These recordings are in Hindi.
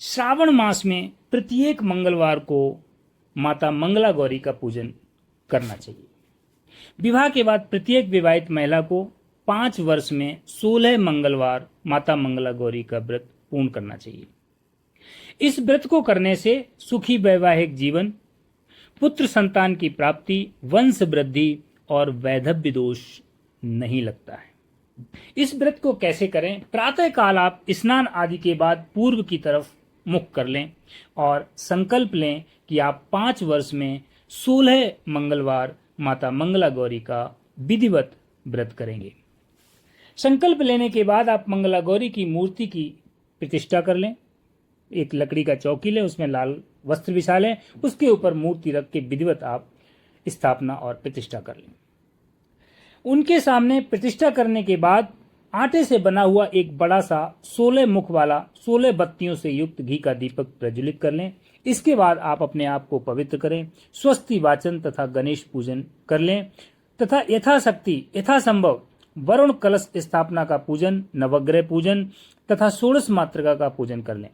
श्रावण मास में प्रत्येक मंगलवार को माता मंगला गौरी का पूजन करना चाहिए। विवाह के बाद प्रत्येक विवाहित महिला को 5 वर्ष में 16 मंगलवार माता मंगला गौरी का व्रत पूर्ण करना चाहिए। इस व्रत को करने से सुखी वैवाहिक जीवन, पुत्र संतान की प्राप्ति, वंश वृद्धि और वैधव्य दोष नहीं लगता है। इस व्रत को कैसे करें? प्रातः काल आप स्नान आदि के बाद पूर्व की तरफ मुख कर लें और संकल्प लें कि आप 5 वर्ष में 16 मंगलवार माता मंगला गौरी का विधिवत व्रत करेंगे। संकल्प लेने के बाद आप मंगला गौरी की मूर्ति की प्रतिष्ठा कर लें। एक लकड़ी का चौकी लें, उसमें लाल वस्त्र बिछा लें, उसके ऊपर मूर्ति रख के विधिवत आप स्थापना और प्रतिष्ठा कर लें। उनके सामने प्रतिष्ठा करने के बाद आटे से बना हुआ एक बड़ा सा 16 मुख वाला 16 बत्तियों से युक्त घी का दीपक प्रज्वलित कर लें। इसके बाद आप अपने आप को पवित्र करें, स्वस्ति वाचन तथा गणेश पूजन कर लें तथा यथाशक्ति यथासंभव वरुण कलश स्थापना का पूजन, नवग्रह पूजन तथा षोडश मातृका का पूजन कर लें।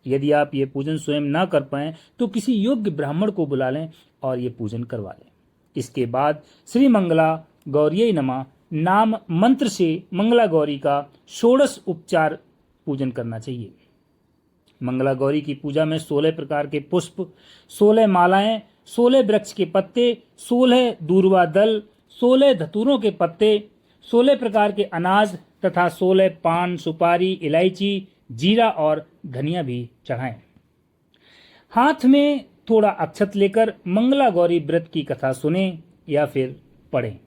यदि आप ये पूजन स्वयं ना कर पाएं तो किसी योग्य ब्राह्मण को बुला लें और ये पूजन करवा लें। इसके बाद श्री मंगला गौरीये नमः नाम मंत्र से मंगला गौरी का षोडश उपचार पूजन करना चाहिए। मंगला गौरी की पूजा में 16 प्रकार के पुष्प, 16 मालाएं, 16 वृक्ष के पत्ते, 16 दूर्वा दल, 16 धतूरों के पत्ते, 16 प्रकार के अनाज तथा 16 पान, सुपारी, इलायची, जीरा और धनिया भी चढ़ाएं। हाथ में थोड़ा अक्षत लेकर मंगला गौरी व्रत की कथा सुने या फिर पढ़ें।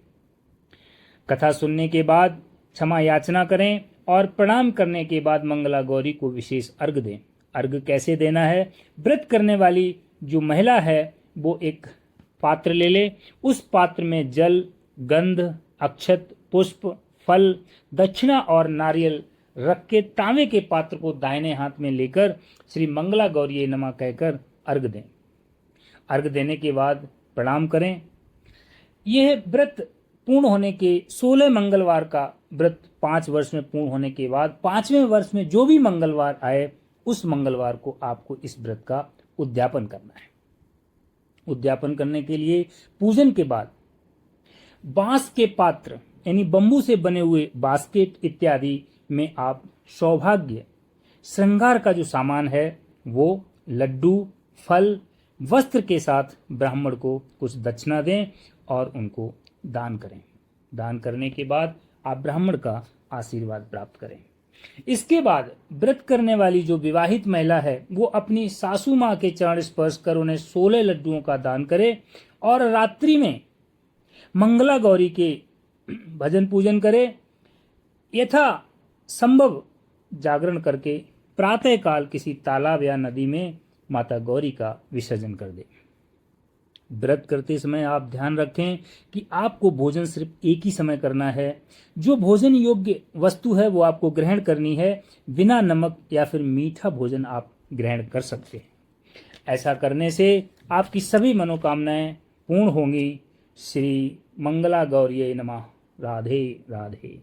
कथा सुनने के बाद क्षमा याचना करें और प्रणाम करने के बाद मंगला गौरी को विशेष अर्घ्य दें। अर्घ्य कैसे देना है? व्रत करने वाली जो महिला है वो एक पात्र ले ले, उस पात्र में जल, गंध, अक्षत, पुष्प, फल, दक्षिणा और नारियल रख के तांबे के पात्र को दाहिने हाथ में लेकर श्री मंगला गौरी नमः कहकर अर्घ्य दें। अर्घ्य देने के बाद प्रणाम करें। यह व्रत पूर्ण होने के 16 मंगलवार का व्रत 5 वर्ष में पूर्ण होने के बाद 5वें वर्ष में जो भी मंगलवार आए उस मंगलवार को आपको इस व्रत का उद्यापन करना है। उद्यापन करने के लिए पूजन के बाद बांस के पात्र यानी बंबू से बने हुए बास्केट इत्यादि में आप सौभाग्य श्रृंगार का जो सामान है वो लड्डू, फल, वस्त्र के साथ ब्राह्मण को कुछ दक्षिणा दें और उनको दान करें। दान करने के बाद आप ब्राह्मण का आशीर्वाद प्राप्त करें। इसके बाद व्रत करने वाली जो विवाहित महिला है वो अपनी सासू माँ के चरण स्पर्श कर उन्हें 16 लड्डुओं का दान करे और रात्रि में मंगला गौरी के भजन पूजन करे। यथा संभव जागरण करके प्रातः काल किसी तालाब या नदी में माता गौरी का विसर्जन कर दे। व्रत करते समय आप ध्यान रखें कि आपको भोजन सिर्फ एक ही समय करना है। जो भोजन योग्य वस्तु है वो आपको ग्रहण करनी है। बिना नमक या फिर मीठा भोजन आप ग्रहण कर सकते हैं। ऐसा करने से आपकी सभी मनोकामनाएं पूर्ण होंगी। श्री मंगला गौरीये नमः। राधे राधे।